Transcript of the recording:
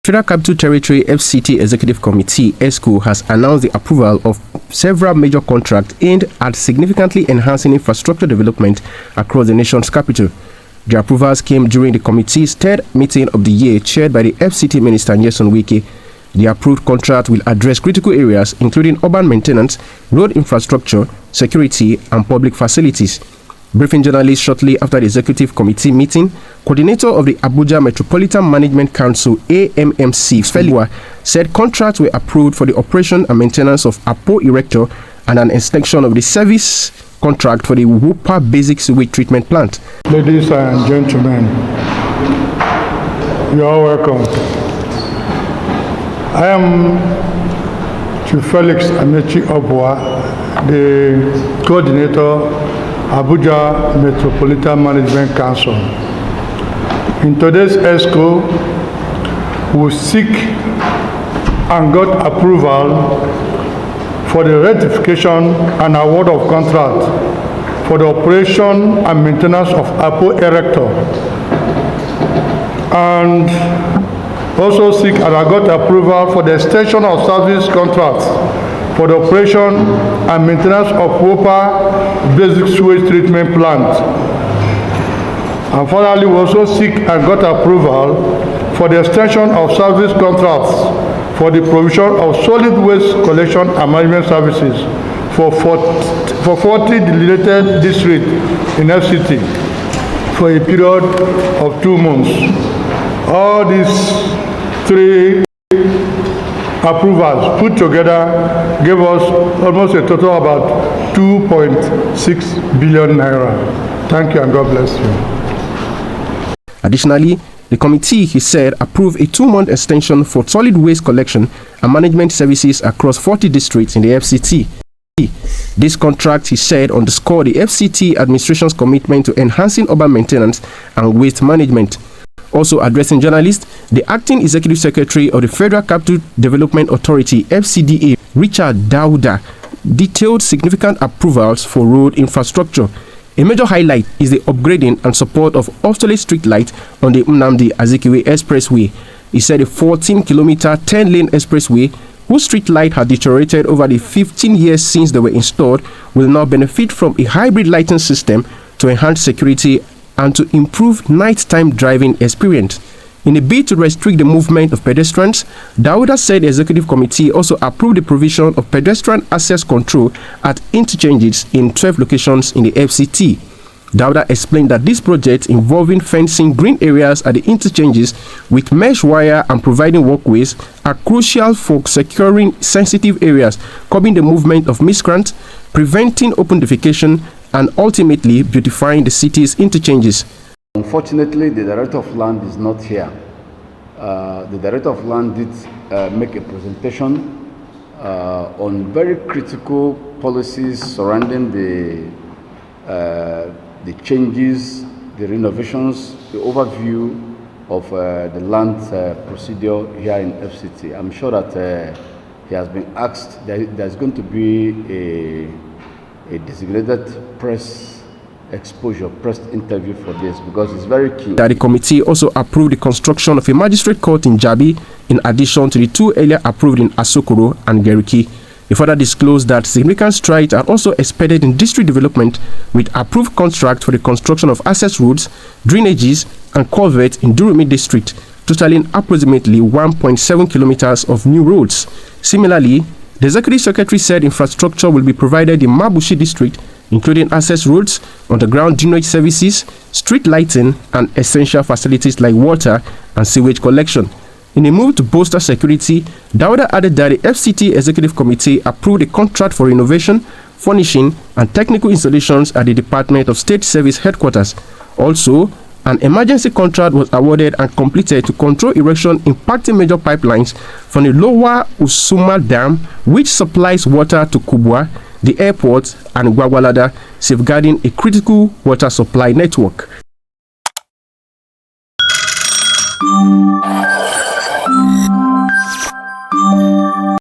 Federal Capital Territory FCT Executive Committee (EXCO) has announced the approval of several major contracts aimed at significantly enhancing infrastructure development across the nation's capital. The approvals came during the committee's third meeting of the year, chaired by the FCT Minister Nyesom Wike. The approved contract will address critical areas including urban maintenance, road infrastructure, security, and public facilities. Briefing journalists shortly after the executive committee meeting, coordinator of the Abuja Metropolitan Management Council (AMMC) Feliwa said contracts were approved for the operation and maintenance of Apo Erector and an extension of the service contract for the Wupa Basic Sewage Treatment Plant. Ladies and gentlemen, you are welcome. I am Chief Felix Amechi Obwa, the coordinator Abuja Metropolitan Management Council. In today's EXCO, we seek and got approval for the ratification and award of contract for the operation and maintenance of Apo Erector, and also seek and I got approval for the extension of service contracts for the operation and maintenance of Wopa Basic Sewage Treatment Plant. And finally, we also seek and got approval for the extension of service contracts for the provision of solid waste collection and management services for 40 delineated districts in FCT for a period of 2 months. All these three approvals put together gave us almost a total of about 2.6 billion naira. Thank you and God bless you. Additionally, the committee, he said, approved a 2-month extension for solid waste collection and management services across 40 districts in the FCT. This contract, he said, underscored the FCT administration's commitment to enhancing urban maintenance and waste management. Also addressing journalists, the acting executive secretary of the Federal Capital Development Authority (FCDA), Richard Dauda, detailed significant approvals for road infrastructure. A major highlight is the upgrading and support of obsolete street light on the Nnamdi Azikiwe Expressway. He said a 14-kilometer, 10-lane expressway, whose street light had deteriorated over the 15 years since they were installed, will now benefit from a hybrid lighting system to enhance security and to improve nighttime driving experience. In a bid to restrict the movement of pedestrians, Dauda said the executive committee also approved the provision of pedestrian access control at interchanges in 12 locations in the FCT. Dauda explained that this project involving fencing green areas at the interchanges with mesh wire and providing walkways are crucial for securing sensitive areas, curbing the movement of miscreants, preventing open defecation, and ultimately beautifying the city's interchanges. Unfortunately, the Director of Land is not here. The Director of Land did make a presentation on very critical policies surrounding the changes, the renovations, the overview of the land procedure here in FCT. I'm sure that he has been asked, there's going to be a designated press interview for this because it's very key. That the committee also approved the construction of a magistrate court in Jabi in addition to the 2 earlier approved in Asokoro and Geriki. It further disclosed that significant strides are also expected in district development with approved contracts for the construction of access roads, drainages, and culverts in Durumi district, totaling approximately 1.7 kilometers of new roads. Similarly, the executive secretary said infrastructure will be provided in Mabushi district, including access roads, underground drainage services, street lighting, and essential facilities like water and sewage collection. In a move to bolster security, Dauda added that the FCT Executive Committee approved a contract for renovation, furnishing, and technical installations at the Department of State Service Headquarters. Also, an emergency contract was awarded and completed to control erection impacting major pipelines from the Lower Usuma Dam, which supplies water to Kubwa, the airport, and Gwagwalada, safeguarding a critical water supply network.